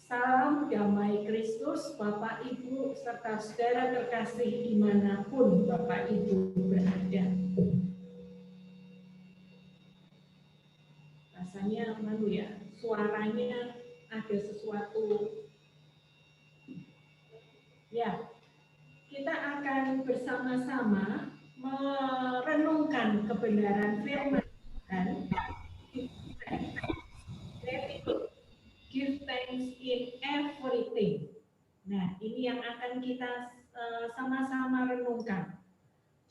Salam damai Kristus, Bapak Ibu serta saudara terkasih dimanapun Bapak Ibu berada. Rasanya malu ya, suaranya ada sesuatu. Ya, kita akan bersama-sama merenungkan kebenaran firman Tuhan. Give thanks in everything. Nah, ini yang akan kita sama-sama renungkan.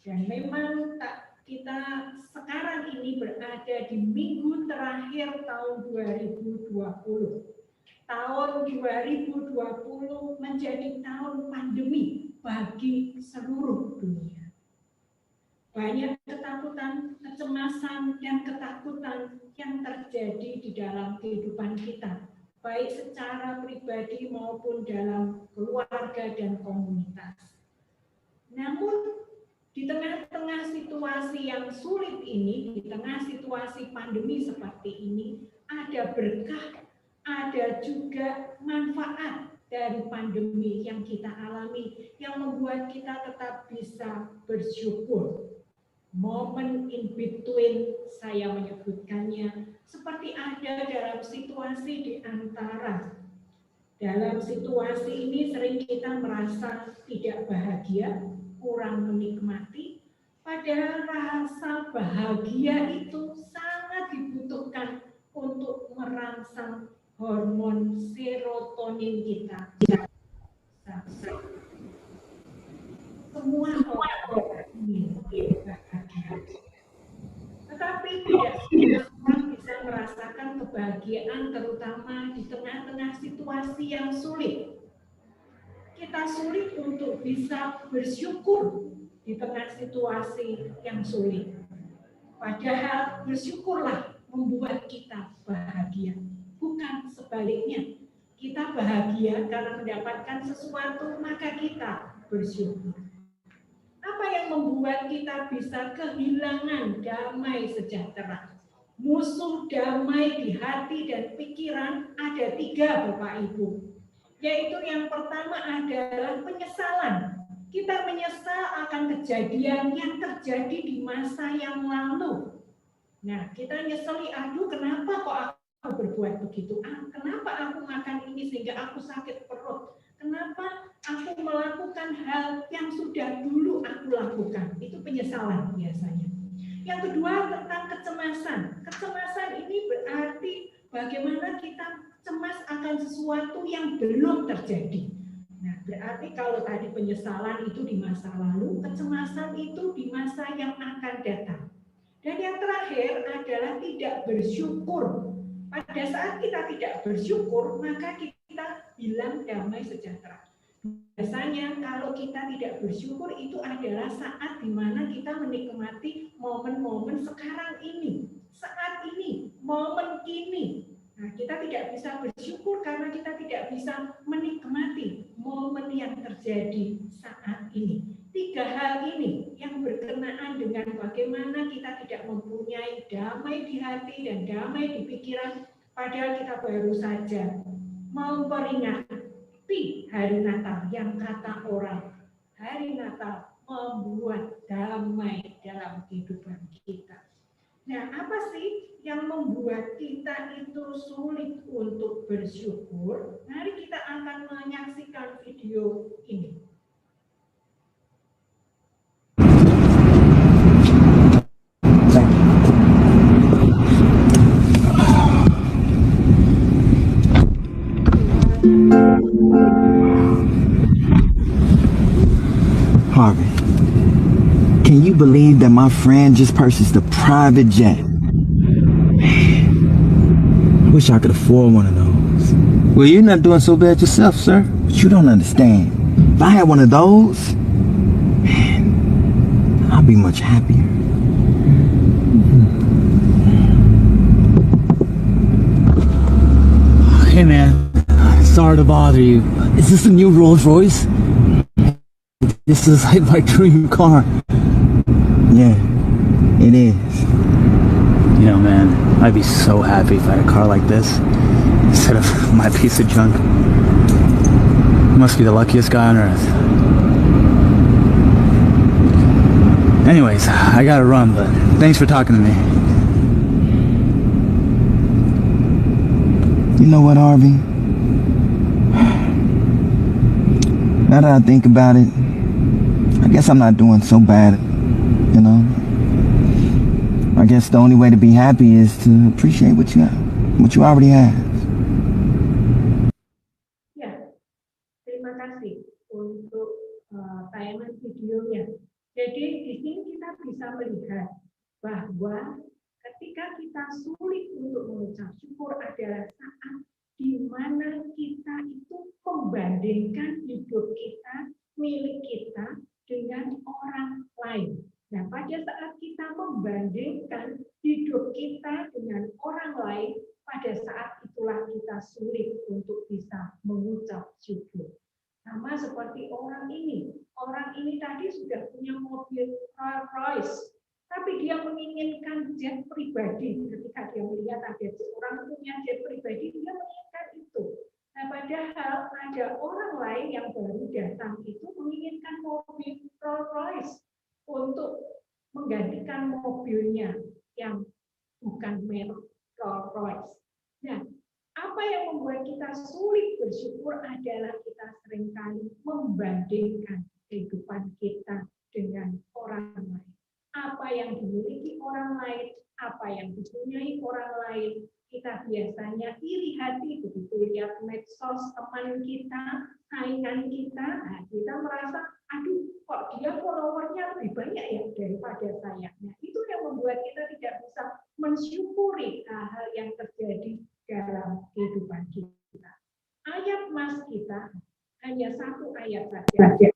Dan memang kita sekarang ini berada di minggu terakhir tahun 2020. Tahun 2020 menjadi tahun pandemi bagi seluruh dunia. Banyak ketakutan, kecemasan, dan ketakutan yang terjadi di dalam kehidupan kita, baik secara pribadi maupun dalam keluarga dan komunitas. Namun, di tengah-tengah situasi yang sulit ini, di tengah situasi pandemi seperti ini, ada berkah, ada juga manfaat dari pandemi yang kita alami, yang membuat kita tetap bisa bersyukur. Momen in between, saya menyebutkannya, seperti ada dalam situasi di antara. Dalam situasi ini sering kita merasa tidak bahagia, kurang menikmati, padahal rasa bahagia itu sangat dibutuhkan untuk merangsang hormon serotonin kita. Semua orang ingin bahagia. Tetapi tidak semua orang bisa merasakan kebahagiaan, terutama di tengah-tengah situasi yang sulit. Kita sulit untuk bisa bersyukur di tengah situasi yang sulit. Padahal bersyukurlah membuat kita bahagia. Bukan sebaliknya. Kita bahagia karena mendapatkan sesuatu, maka kita bersyukur. Apa yang membuat kita bisa kehilangan damai sejahtera? Musuh damai di hati dan pikiran ada 3, Bapak Ibu. Yaitu yang pertama adalah penyesalan. Kita menyesal akan kejadian yang terjadi di masa yang lalu. Nah, kita nyeseli, aduh kenapa kok aku berbuat begitu? Kenapa aku makan ini sehingga aku sakit perut? Kenapa aku melakukan hal yang sudah dulu aku lakukan? Itu penyesalan biasanya. Yang kedua tentang kecemasan. Kecemasan ini berarti bagaimana kita cemas akan sesuatu yang belum terjadi. Nah, berarti kalau tadi penyesalan itu di masa lalu, kecemasan itu di masa yang akan datang. Dan yang terakhir adalah tidak bersyukur. Pada saat kita tidak bersyukur, maka kita hilang damai sejahtera. Biasanya kalau kita tidak bersyukur itu adalah saat di mana kita menikmati momen-momen sekarang ini, saat ini, momen kini. Nah, kita tidak bisa bersyukur karena kita tidak bisa menikmati momen yang terjadi saat ini. 3 hal ini yang berkenaan dengan bagaimana kita tidak mempunyai damai di hati dan damai di pikiran, padahal kita baru saja memperingati hari Natal yang kata orang, hari Natal membuat damai dalam kehidupan kita. Nah, apa sih yang membuat kita itu sulit untuk bersyukur? Mari kita akan menyaksikan video ini. Harvey, can you believe that my friend just purchased a private jet? Man, wish I could afford one of those. Well, you're not doing so bad yourself, sir. But you don't understand. If I had one of those, man, I'd be much happier. Hey man, sorry to bother you. Is this a new Rolls Royce? This is like my dream car. Yeah, it is. You know man, I'd be so happy if I had a car like this. instead of my piece of junk. You must be the luckiest guy on earth. Anyways, I gotta run, but thanks for talking to me. You know what, Harvey? Now that I think about it, I guess I'm not doing so bad, you know? I guess the only way to be happy is to appreciate what you already have. Ya, terima kasih untuk tayangan videonya. Jadi di sini kita bisa melihat bahwa ketika kita sulit untuk mengucap syukur adalah saat di mana kita itu membandingkan hidup kita, milik kita dengan orang lain. Nah, pada saat kita membandingkan hidup kita dengan orang lain, pada saat itulah kita sulit untuk bisa mengucap syukur. Sama seperti orang ini. Orang ini tadi sudah punya mobil Rolls Royce, tapi dia menginginkan jet pribadi. Ketika dia melihat ada orang punya jet pribadi, dia menginginkan itu. Nah, padahal ada orang lain yang baru datang itu menginginkan mobil Rolls Royce untuk menggantikan mobilnya yang bukan merek Rolls Royce. Nah, apa yang membuat kita sulit bersyukur adalah kita seringkali membandingkan kehidupan kita dengan orang lain. Apa yang dimiliki orang lain, apa yang dipunyai orang lain, kita biasanya iri hati begitu lihat medsos teman kita, saingan kita, nah kita merasa, aduh kok dia followernya lebih banyak ya daripada saya. Nah itu yang membuat kita tidak bisa mensyukuri hal yang terjadi dalam kehidupan kita. Ayat mas kita hanya satu ayat saja. 1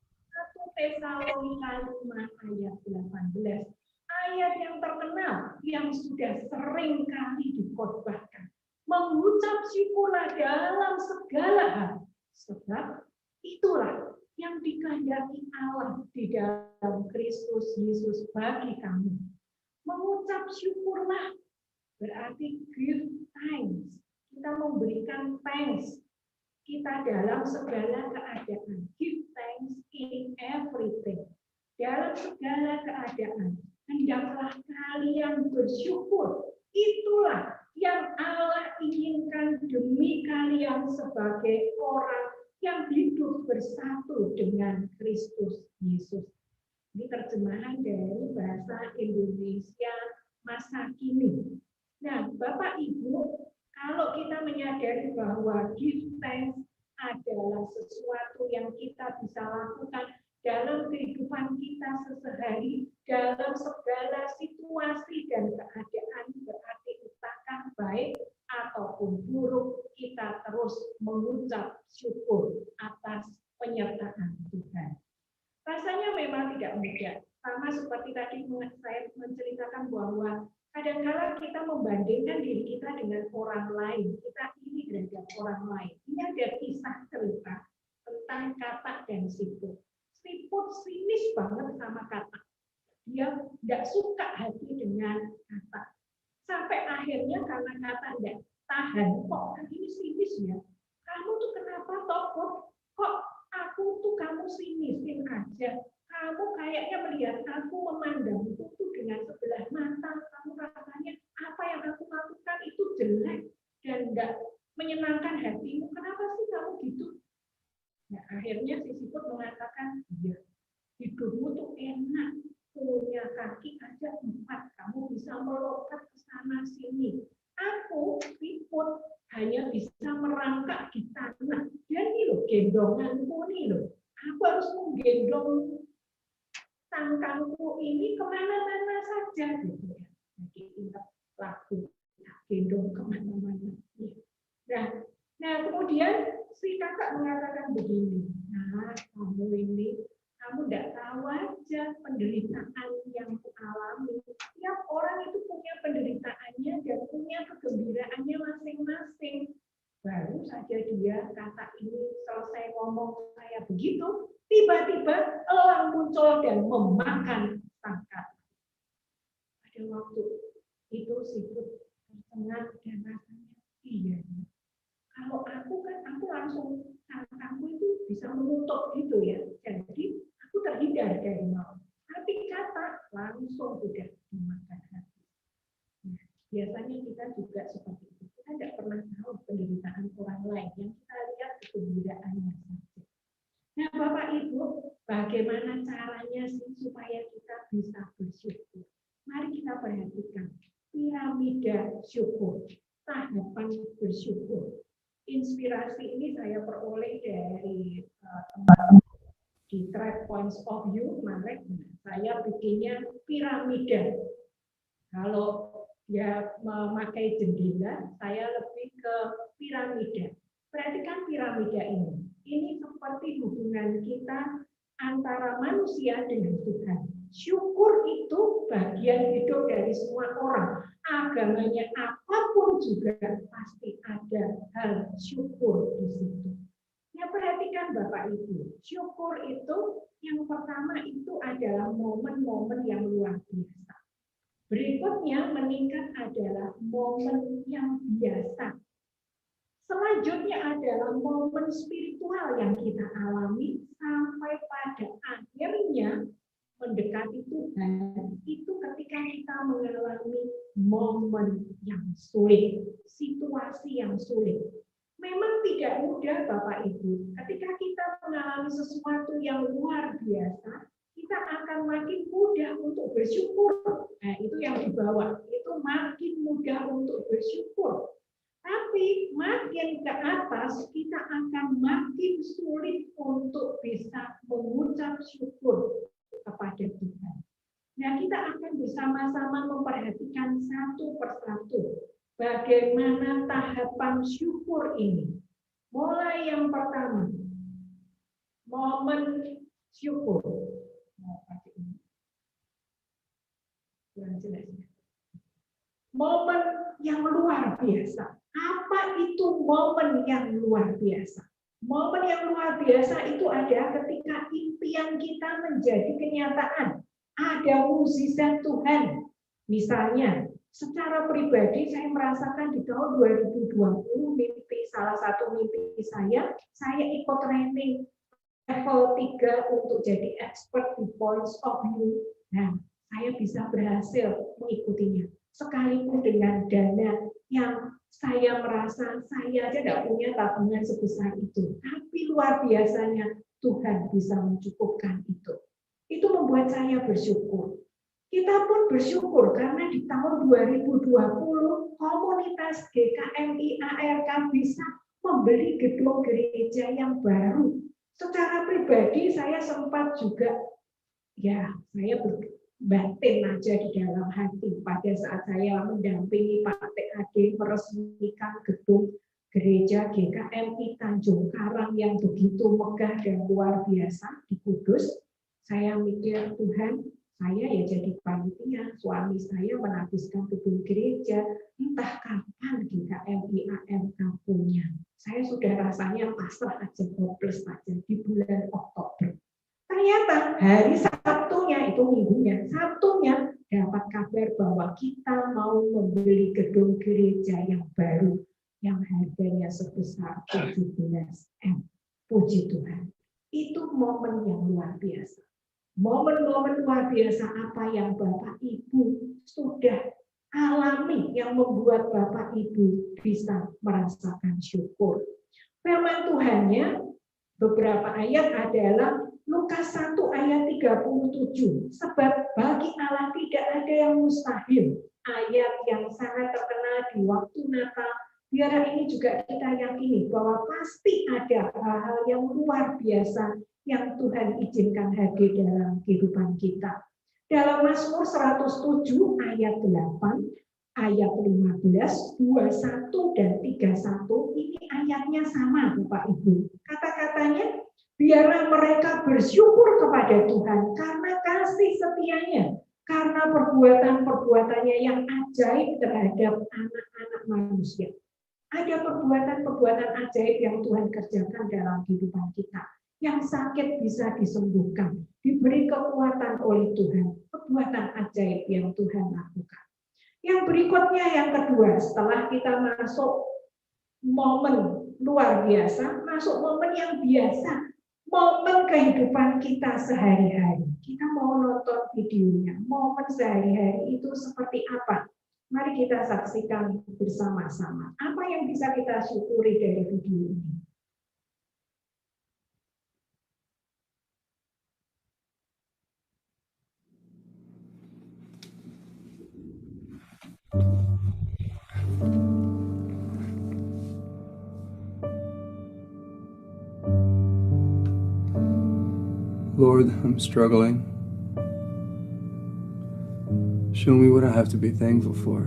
Tesalonika 5 ayat 18. Ayat yang terkenal yang sudah sering kali dikhotbahkan. Mengucap syukurlah dalam segala hal. Sebab itulah yang dikehendaki Allah di dalam Kristus Yesus bagi kamu. Mengucap syukurlah berarti give thanks. Kita memberikan thanks. Kita dalam segala keadaan. Give thanks in everything. Dalam segala keadaan. Hendaklah kalian bersyukur. Itulah yang Allah inginkan demi kalian sebagai orang yang hidup bersatu dengan Kristus Yesus. Ini terjemahan dari bahasa Indonesia masa kini. Nah, Bapak Ibu, kalau kita menyadari bahwa give thanks adalah sesuatu yang kita bisa lakukan dalam kehidupan kita sehari-hari, dalam segala situasi dan keadaan, berarti entahkah baik ataupun buruk, kita terus mengucap syukur atas penyertaan Tuhan. Rasanya memang tidak mudah. Sama seperti tadi saya menceritakan bahwa kadang-kala kita membandingkan diri kita dengan orang lain. Kita iri terhadap orang lain. Ini ada kisah cerita tentang Katak dan Siput. Siput sinis banget sama Katak. Dia tidak suka hati dengan Katak. Sampai akhirnya karena Katak tidak tahan, kok ini sinis ya? Kamu tuh kenapa toh? Kok aku tuh kamu sinisin aja? Kamu kayaknya melihat aku memandangku tuh dengan sebelah mata. Kamu rasanya apa yang aku lakukan itu jelek dan tidak menyenangkan hatimu. Kenapa sih kamu gitu? Nah, akhirnya si siput mengatakan, iya, hidupmu tuh enak, punya kaki aja 4, kamu bisa melompat ke sana sini. Aku siput hanya bisa merangkak di tanah. Dan ini loh gendonganku nih loh. Aku harus menggendong tangkangku ini kemana-mana saja gitu ya. Jadi ingat lagu gendong kemana-mana. Nah kemudian si kakak mengatakan begini, nah kamu tidak tahu aja penderitaan yang kualami. Tiap orang itu punya penderitaannya dan punya kegembiraannya masing-masing. Baru saja dia kata ini selesai ngomong saya begitu, tiba-tiba elang muncul dan memakan tangkap. Pada waktu itu siput tercengang dan rasanya iya. Kalau aku kan, aku langsung, aku itu bisa menutup gitu ya. Jadi aku terhindar dari mau. Tapi kata langsung sudah dimakan hati. Nah, biasanya kita juga seperti itu. Kita tidak pernah tahu penderitaan orang lain. Yang kita lihat kegembiraannya saja. Nah, Bapak Ibu, bagaimana caranya sih supaya kita bisa bersyukur? Mari kita perhatikan piramida syukur, tahapan bersyukur. Inspirasi ini saya peroleh dari teman di Tribe Points of View kemarin. Saya bikinnya piramida. Kalau ya memakai jendela, saya lebih ke piramida. Perhatikan piramida ini. Ini seperti hubungan kita antara manusia dengan Tuhan. Syukur itu bagian hidup dari semua orang. Agamanya apapun juga pasti ada hal syukur di situ. Ya, perhatikan Bapak Ibu, syukur itu yang pertama itu adalah momen-momen yang luar biasa. Berikutnya meningkat adalah momen yang biasa. Selanjutnya adalah momen spiritual yang kita alami sampai pada akhirnya mendekati Tuhan, itu ketika kita mengalami momen yang sulit, situasi yang sulit. Memang tidak mudah Bapak Ibu. Ketika kita mengalami sesuatu yang luar biasa, kita akan makin mudah untuk bersyukur. Nah, itu yang dibawa. Itu makin mudah untuk bersyukur. Tapi makin ke atas, kita akan makin sulit untuk bisa mengucap syukur kepada Tuhan. Nah, kita akan bersama-sama memperhatikan satu persatu bagaimana tahapan syukur ini. Mulai yang pertama, momen syukur. Momen yang luar biasa. Apa itu momen yang luar biasa? Momen yang luar biasa itu ada ketika impian kita menjadi kenyataan. Ada mukjizat Tuhan. Misalnya, secara pribadi saya merasakan di tahun 2020 salah satu mimpi saya ikut training level 3 untuk jadi expert di Points of View. Nah, saya bisa berhasil mengikutinya. Sekalipun dengan dana yang saya merasa saya aja tidak punya tabungan sebesar itu. Tapi luar biasanya Tuhan bisa mencukupkan itu. Itu membuat saya bersyukur. Kita pun bersyukur karena di tahun 2020 komunitas GKMI ARK bisa membeli gedung gereja yang baru. Secara pribadi saya sempat juga, ya saya batin aja di dalam hati pada saat saya mendampingi Pak TAD meresmikan gedung gereja GKMI Tanjung Karang yang begitu megah dan luar biasa di Kudus. Saya mikir, Tuhan, saya ya jadi panitia, suami saya menabiskan gedung gereja, entah kapan GKMI ARK punya. Saya sudah rasanya pasrah aja, hopeless aja di bulan Oktober. Ternyata hari Sabtunya, itu minggunya, Sabtunya dapat kabar bahwa kita mau membeli gedung gereja yang baru, yang harganya sebesar 17M. Puji Tuhan. Itu momen yang luar biasa. Momen-momen luar biasa apa yang Bapak Ibu sudah alami yang membuat Bapak Ibu bisa merasakan syukur. Firman Tuhannya beberapa ayat adalah Lukas 1 ayat 37. Sebab bagi Allah tidak ada yang mustahil. Ayat yang sangat terkenal di waktu Natal. Biar ini juga kita yakini bahwa pasti ada hal-hal yang luar biasa yang Tuhan izinkan hadir dalam kehidupan kita. Dalam Mazmur 107 ayat 8, ayat 15, 21 dan 31 ini ayatnya sama Bapak Ibu. Kata-katanya, biarlah mereka bersyukur kepada Tuhan karena kasih setianya, karena perbuatan-perbuatannya yang ajaib terhadap anak-anak manusia. Ada perbuatan-perbuatan ajaib yang Tuhan kerjakan dalam kehidupan kita. Yang sakit bisa disembuhkan, diberi kekuatan oleh Tuhan, perbuatan ajaib yang Tuhan lakukan. Yang berikutnya, yang kedua, setelah kita masuk momen luar biasa, masuk momen yang biasa, momen kehidupan kita sehari-hari. Kita mau nonton videonya, momen sehari-hari itu seperti apa? Mari kita saksikan bersama-sama. Apa yang bisa kita syukuri dari video ini? Lord, I'm struggling. Show me what I have to be thankful for.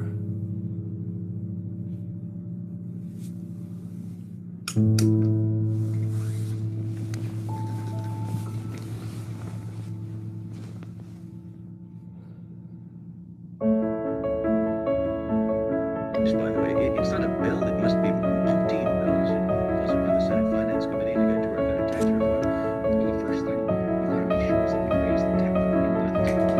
By the way, it's not a bill, it must be 15 bills. It doesn't for the Senate Finance Committee to get to work on a tax reform. Well, the first thing we gotta be sure is that we raise the tax for people.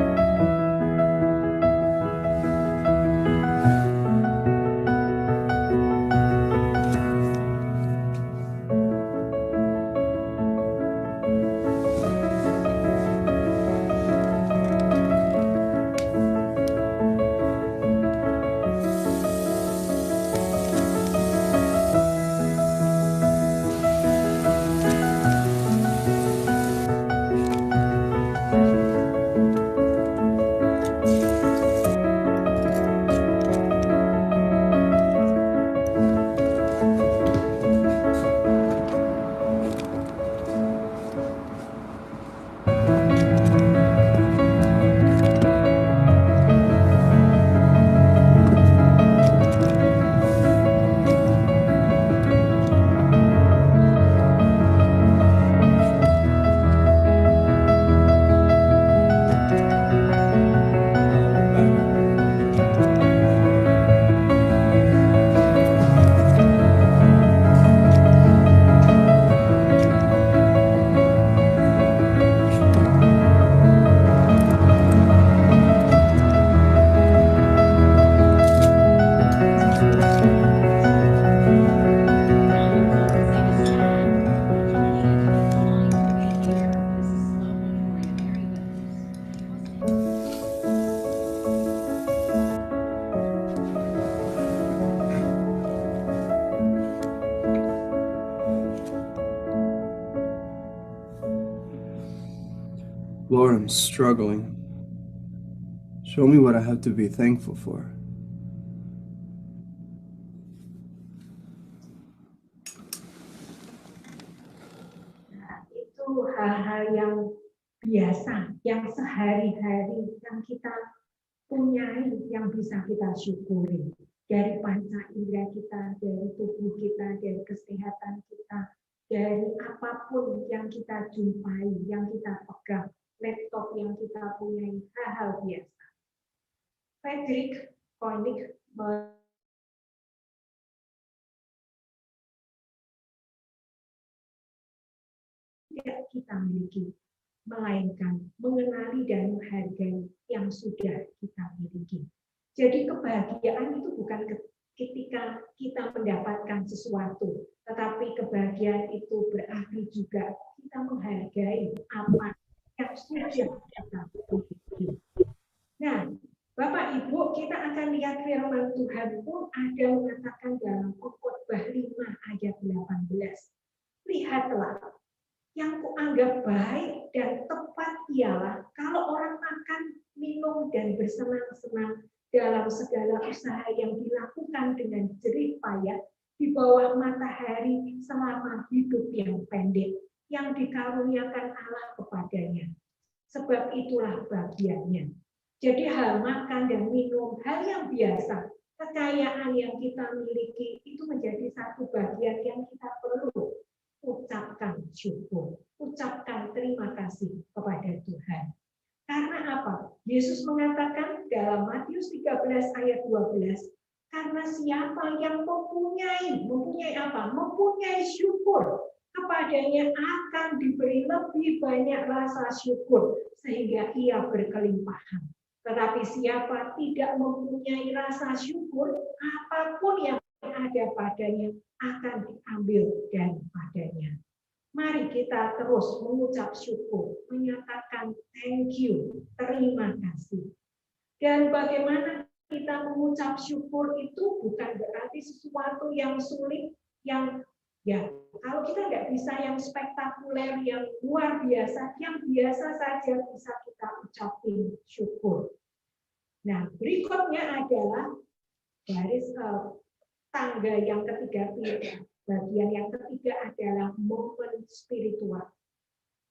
Lord, I'm struggling. Show me what I have to be thankful for. Nah, itu hal-hal yang biasa, yang sehari-hari, yang kita punyai, yang bisa kita syukuri. Dari panca indera kita, dari tubuh kita, dari kesehatan kita, dari apapun yang kita jumpai, yang kita pegang, laptop yang kita punyai, hal-hal biasa. Frederick Koenig tidak kita miliki, melainkan mengenali dan menghargai yang sudah kita miliki. Jadi kebahagiaan itu bukan ketika kita mendapatkan sesuatu, tetapi kebahagiaan itu berarti juga kita menghargai apa yang sudah kita miliki. Nah, Bapak Ibu, kita akan lihat firman Tuhan pun ada mengatakan dalam Khotbah 5 ayat 18. Lihatlah, yang kuanggap baik dan tepat ialah kalau orang makan, minum, dan bersenang-senang dalam segala usaha yang dilakukan dengan jerih payah di bawah matahari selama hidup yang pendek yang dikaruniakan Allah kepadanya. Sebab itulah bagiannya. Jadi hal makan dan minum, hal yang biasa, kekayaan yang kita miliki itu menjadi satu bagian yang kita perlu ucapkan syukur, ucapkan terima kasih kepada Tuhan. Karena apa? Yesus mengatakan dalam Matius 13 ayat 12, karena siapa yang mempunyai apa? Mempunyai syukur, kepadanya akan diberi lebih banyak rasa syukur sehingga ia berkelimpahan. Tetapi siapa tidak mempunyai rasa syukur, apapun yang ada padanya akan diambil daripadanya. Mari kita terus mengucap syukur, menyatakan thank you, terima kasih. Dan bagaimana kita mengucap syukur itu bukan berarti sesuatu yang sulit, yang ya kalau kita nggak bisa yang spektakuler, yang luar biasa, yang biasa saja bisa kita ucapin syukur. Nah, berikutnya adalah garis tangga yang ketiga, bagian yang ketiga adalah momen spiritual.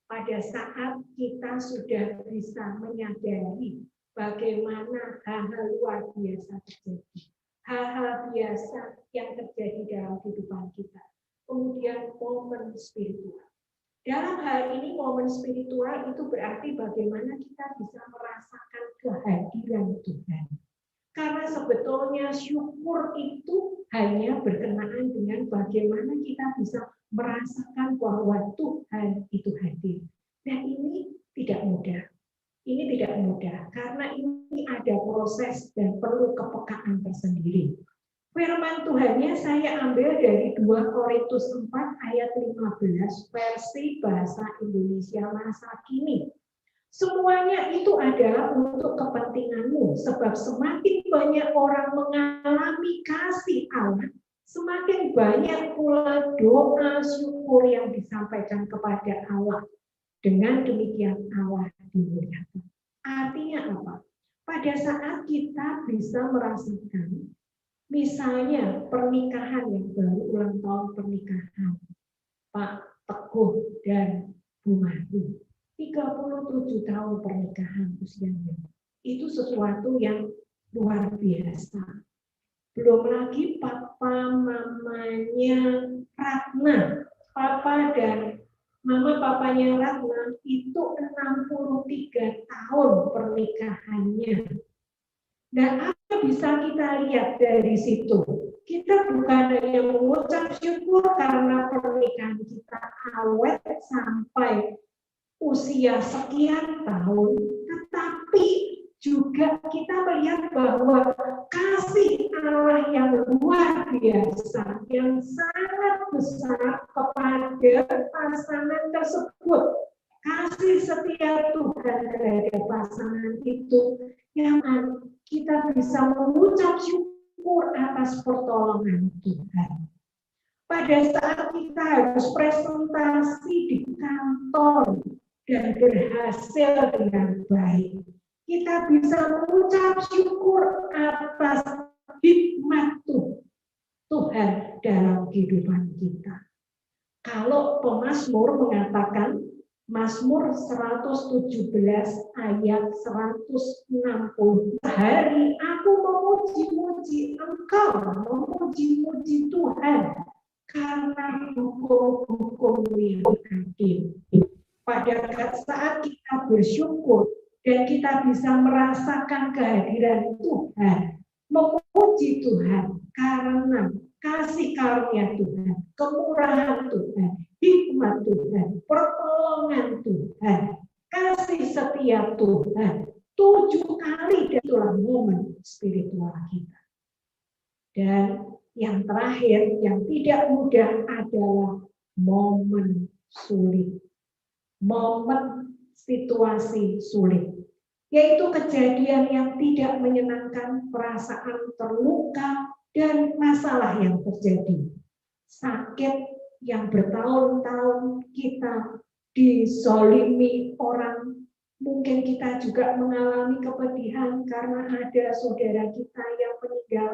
Pada saat kita sudah bisa menyadari bagaimana hal-hal luar biasa terjadi, hal-hal biasa yang terjadi dalam kehidupan kita. Kemudian momen spiritual. Dalam hal ini momen spiritual itu berarti bagaimana kita bisa merasakan kehadiran Tuhan. Karena sebetulnya syukur itu hanya berkenaan dengan bagaimana kita bisa merasakan bahwa Tuhan itu hadir. Nah, ini tidak mudah. Ini tidak mudah karena ini ada proses dan perlu kepekaan tersendiri. Firman Tuhannya saya ambil dari 2 Korintus 4 ayat 15 versi bahasa Indonesia masa kini. Semuanya itu adalah untuk kepentinganmu, sebab semakin banyak orang mengalami kasih Allah, semakin banyak pula doa syukur yang disampaikan kepada Allah. Dengan demikian Allah dimuliakan. Artinya apa? Pada saat kita bisa merasakan, misalnya pernikahan yang baru ulang tahun pernikahan, Pak Teguh dan Bu Mari, 37 tahun pernikahan usianya. Itu sesuatu yang luar biasa. Belum lagi papa mamanya Ratna, papa dan mama papanya Ratna itu 63 tahun pernikahannya. Dan apa bisa kita lihat dari situ? Kita bukan hanya mengucap syukur karena pernikahan kita awet sampai usia sekian tahun, tetapi juga kita melihat bahwa kasih Allah yang luar biasa, yang sangat besar kepada pasangan tersebut. Kasih setia Tuhan terhadap pasangan itu yang kita bisa mengucap syukur atas pertolongan Tuhan. Pada saat kita harus presentasi di kantor dan berhasil dengan baik, kita bisa mengucap syukur atas hikmat Tuhan dalam kehidupan kita. Kalau pemazmur mengatakan, Mazmur 117 ayat 160, hari aku memuji-muji Engkau, memuji-muji Tuhan, karena hukum-hukum-Mu yang adil. Pada saat kita bersyukur dan kita bisa merasakan kehadiran Tuhan, memuji Tuhan karena kasih karunia Tuhan, kemurahan Tuhan, hikmat Tuhan, pertolongan Tuhan, kasih setia Tuhan, 7 kali dan itulah momen spiritual kita. Dan yang terakhir, yang tidak mudah adalah momen sulit. Momen situasi sulit. Yaitu kejadian yang tidak menyenangkan, perasaan terluka, dan masalah yang terjadi. Sakit yang bertahun-tahun kita dizolimi orang. Mungkin kita juga mengalami kepedihan karena ada saudara kita yang meninggal,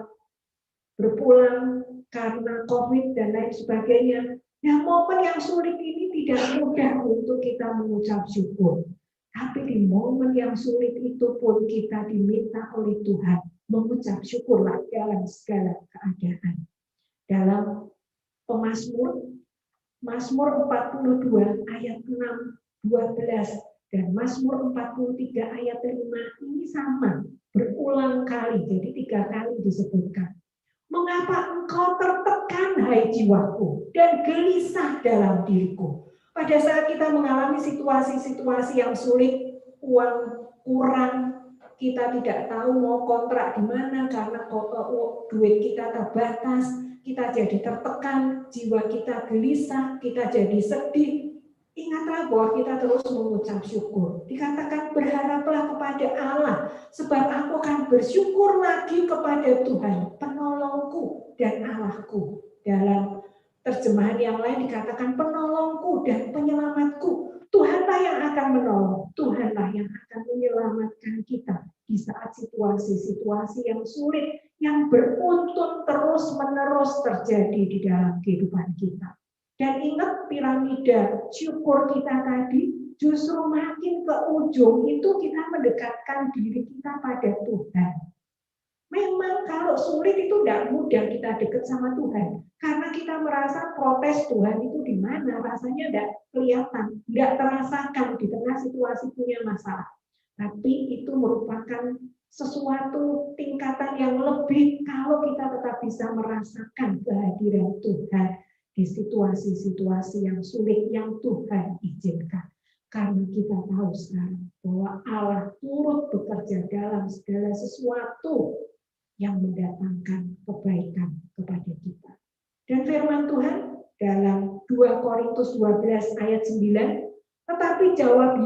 berpulang karena COVID dan lain sebagainya. Nah, momen yang sulit ini tidak mudah untuk kita mengucap syukur. Tapi di momen yang sulit itu pun kita diminta oleh Tuhan mengucap syukurlah dalam segala keadaan. Dalam Pemazmur, Mazmur 42 ayat 6, 12 dan Mazmur 43 ayat 5 ini sama, berulang kali, jadi 3 kali disebutkan. Mengapa engkau tertekan, hai jiwaku, dan gelisah dalam diriku? Pada saat kita mengalami situasi-situasi yang sulit, uang kurang, kita tidak tahu mau kontrak di mana karena duit kita terbatas, kita jadi tertekan, jiwa kita gelisah, kita jadi sedih, ingatlah bahwa kita terus mengucap syukur. Dikatakan berharaplah kepada Allah, sebab aku akan bersyukur lagi kepada Tuhan, penolongku dan Allahku. Dalam terjemahan yang lain dikatakan penolongku dan penyelamatku. Tuhanlah yang akan menolong, Tuhanlah yang akan menyelamatkan kita di saat situasi-situasi yang sulit, yang beruntun terus-menerus terjadi di dalam kehidupan kita. Dan ingat piramida syukur kita tadi, justru makin ke ujung itu kita mendekatkan diri kita pada Tuhan. Memang kalau sulit itu tidak mudah kita dekat sama Tuhan. Karena kita merasa protes Tuhan itu di mana, rasanya tidak kelihatan, tidak terasakan di tengah situasi punya masalah. Tapi itu merupakan sesuatu tingkatan yang lebih kalau kita tetap bisa merasakan kehadiran Tuhan di situasi-situasi yang sulit yang Tuhan izinkan. Karena kita tahu sekarang bahwa Allah turut bekerja dalam segala sesuatu yang mendatangkan kebaikan kepada kita. Dan firman Tuhan dalam 2 Korintus 12 ayat 9, tetapi jawab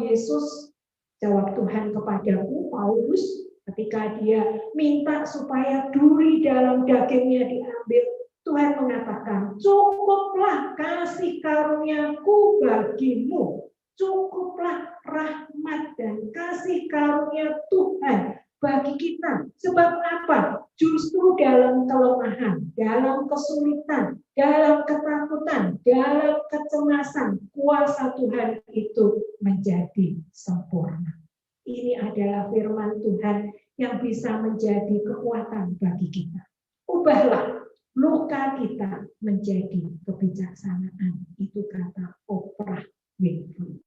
Tuhan kepadaku, Paulus, ketika dia minta supaya duri dalam dagingnya diambil, Tuhan mengatakan, cukuplah kasih karuniaku bagimu, cukuplah rahmat dan kasih karunia Tuhan bagi kita. Sebab apa? Justru dalam kelemahan, dalam kesulitan, dalam ketakutan, dalam kecemasan, kuasa Tuhan itu menjadi sempurna. Ini adalah firman Tuhan yang bisa menjadi kekuatan bagi kita. Ubahlah luka kita menjadi kebijaksanaan. Itu kata Oprah Winfrey.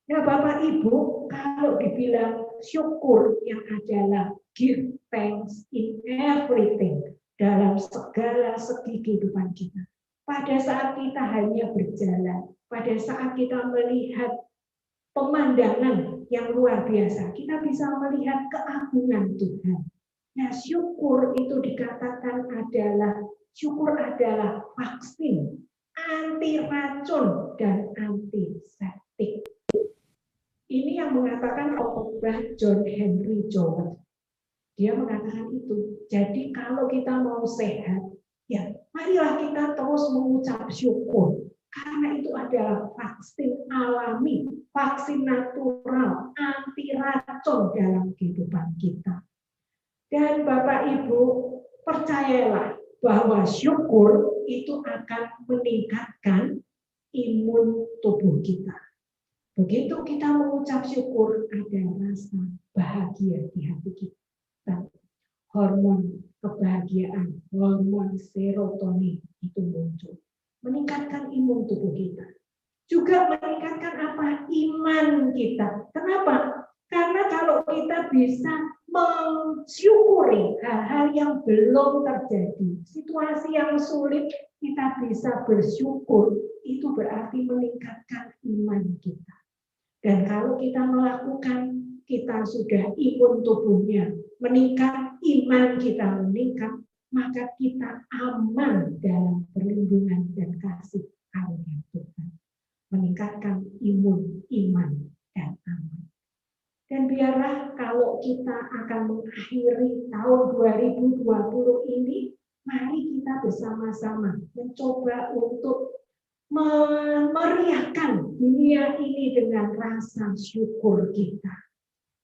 Nah, Bapak Ibu, kalau dibilang syukur yang adalah give thanks in everything, dalam segala segi kehidupan kita. Pada saat kita hanya berjalan, pada saat kita melihat pemandangan yang luar biasa, kita bisa melihat keagungan Tuhan. Nah, syukur itu dikatakan syukur adalah vaksin, anti racun dan antiseptik. Ini yang mengatakan pengkhotbah John Henry Jowett. Dia mengatakan itu. Jadi kalau kita mau sehat, ya marilah kita terus mengucap syukur. Karena itu adalah vaksin alami, vaksin natural, anti racun dalam kehidupan kita. Dan Bapak Ibu, percayalah bahwa syukur itu akan meningkatkan imun tubuh kita. Begitu kita mengucap syukur, ada rasa bahagia di hati kita. Hormon kebahagiaan, hormon serotonin itu muncul. Meningkatkan imun tubuh kita. Juga meningkatkan apa? Iman kita. Kenapa? Karena kalau kita bisa mensyukuri hal-hal yang belum terjadi, situasi yang sulit, kita bisa bersyukur, itu berarti meningkatkan iman kita. Dan kalau kita melakukan, kita sudah imun tubuhnya meningkat, iman kita meningkat, maka kita aman dalam perlindungan dan kasih karunia Tuhan. Meningkatkan imun, iman, dan aman. Dan biarlah kalau kita akan mengakhiri tahun 2020 ini, mari kita bersama-sama mencoba untuk memeriahkan dunia ini dengan rasa syukur kita.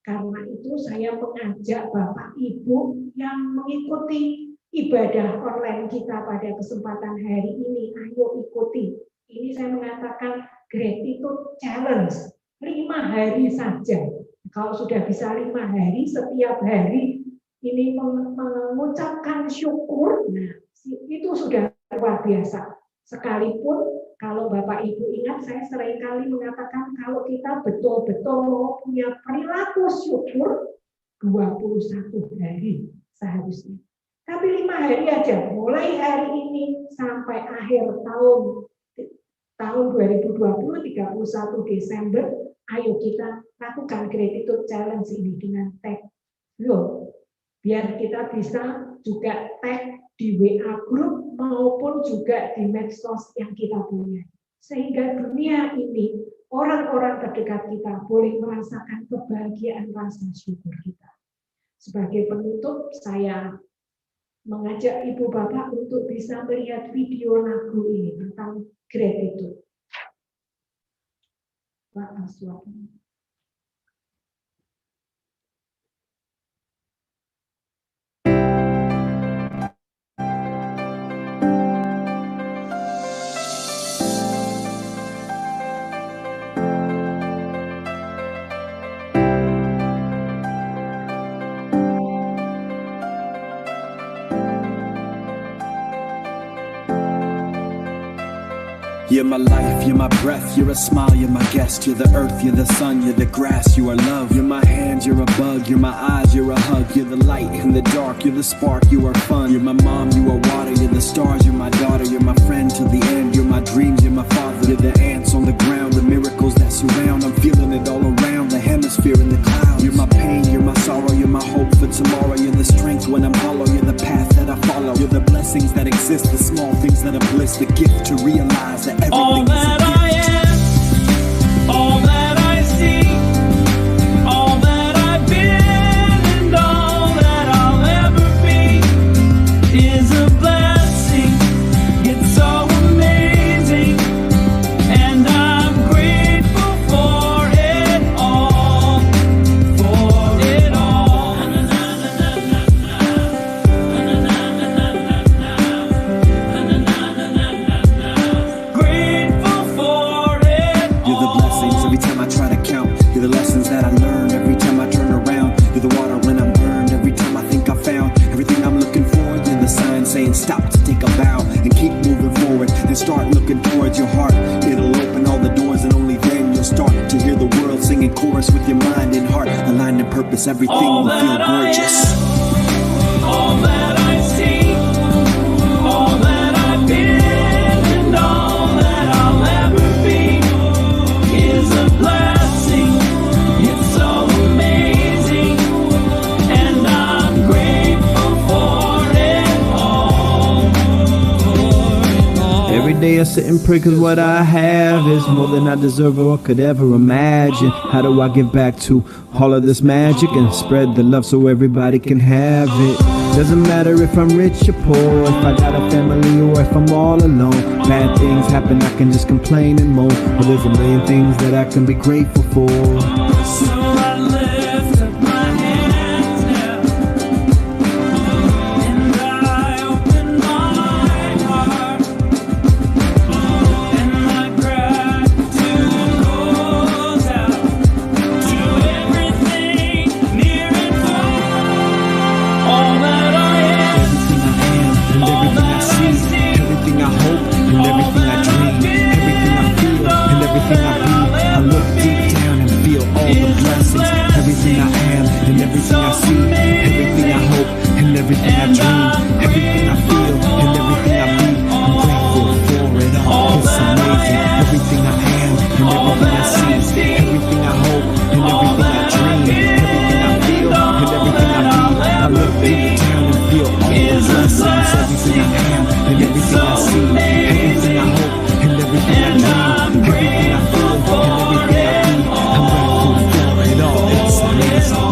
Karena itu saya mengajak Bapak Ibu yang mengikuti ibadah online kita pada kesempatan hari ini, ayo ikuti. Ini saya mengatakan gratitude challenge, 5 hari saja. Kalau sudah bisa 5 hari, setiap hari ini mengucapkan syukur, nah itu sudah luar biasa. Sekalipun kalau Bapak Ibu ingat, saya seringkali mengatakan kalau kita betul-betul mau punya perilaku syukur, 21 hari seharusnya. Tapi 5 hari aja, mulai hari ini sampai akhir tahun 2020, 31 Desember, ayo kita lakukan gratitude challenge ini dengan tag. Biar kita bisa juga tag di WA group maupun juga di medsos yang kita punya. Sehingga dunia ini, orang-orang terdekat kita boleh merasakan kebahagiaan rasa syukur kita. Sebagai penutup, saya mengajak Ibu Bapak untuk bisa melihat video lagu ini tentang gratitude. Pak Aswad. You're my life, you're my breath, you're a smile, you're my guest. You're the earth, you're the sun, you're the grass, you are love. You're my hands, you're a bug, you're my eyes, you're a hug. You're the light in the dark, you're the spark, you are fun. You're my mom, you are water, you're the stars, you're my daughter. You're my friend till the end, you're my dreams, you're my father. You're the ants on the ground, the miracles that surround. I'm feeling it all around, the hemisphere in the clouds. You're my pain, you're my sorrow, you're my hope for tomorrow. You're the strength when I'm hollow, you're the path that I follow. You're the blessings that exist, the small things that are bliss. The gift to realize that everything all that is a gift. I am, all that I see, all that I've been, and all that I'll ever be is a blessing. It's so amazing, and I'm grateful for it all, for it all. Grateful for it You're the blessings every time I try to count. You're the lessons that I learn every time I turn around. You're the water when I'm burned every time I think I found everything I'm looking for. You're the sign saying stop to take a bow and keep moving forward and start looking towards your heart. It'll open all the doors and only then you'll start to hear the world singing chorus with your mind and heart. Aligned in purpose, everything all will feel that I gorgeous. am, all that I see, all that I've been, and all that I'll ever be is a blessing. It's so amazing, and I'm grateful for it all. Every day I sit and pray cause what I have is more than I deserve or could ever imagine. How do I give back to all of this magic and spread the love so everybody can have it? Doesn't matter if I'm rich or poor, if I got a family or if I'm all alone. Bad things happen, I can just complain and moan. But there's a million things that I can be grateful for. So I lift up my hands now, and I open my heart, and my gratitude goes out to everything near and far. All that I am, Everything I am and everything I see, everything I hope and everything I dream, everything I feel and everything I be. I look deep down and feel all the blessings. Everything I am and everything I see, everything I hope and everything I dream, everything I feel and everything I be. I'm grateful for it all. It's amazing. Everything I am and everything I see, everything I hope and everything I dream, everything I feel and everything I be. I look deep down and feel all the blessings. Everything I am and everything I see, everything I hope and everything I dream, everything I feel and everything I be. I'm grateful for it all. It's amazing.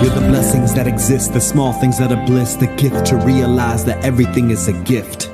You're the blessings that exist, the small things that are bliss, the gift to realize that everything is a gift.